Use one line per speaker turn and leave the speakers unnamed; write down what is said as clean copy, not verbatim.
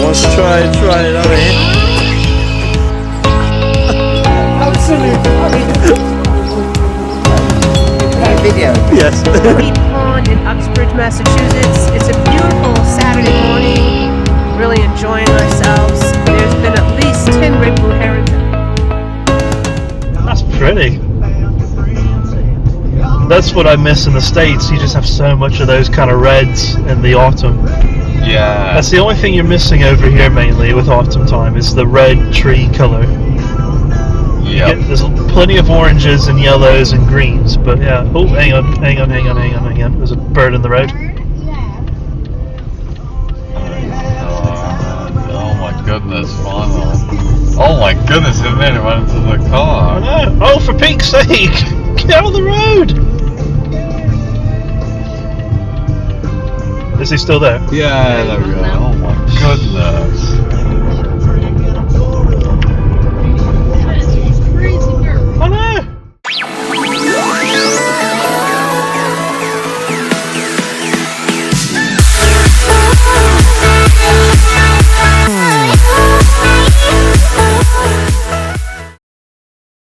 wants to try it, haven't he?
Video.
Yes.
Mead Pond in Uxbridge, Massachusetts. It's a beautiful Saturday morning. Really enjoying ourselves. There's been at least 10 great blue herons.
That's pretty. That's what I miss in the States. You just have so much of those kind of reds in the autumn.
Yeah.
That's the only thing you're missing over here mainly with autumn time is the red tree colour.
Yep.
There's plenty of oranges and yellows and greens, but yeah. Oh, hang on. There's a bird in the road.
Oh my goodness, finally. Oh my goodness, it made it run into the car.
I know. Oh, for Pete's sake! Get out of the road! Is he still there?
Yeah, there we go.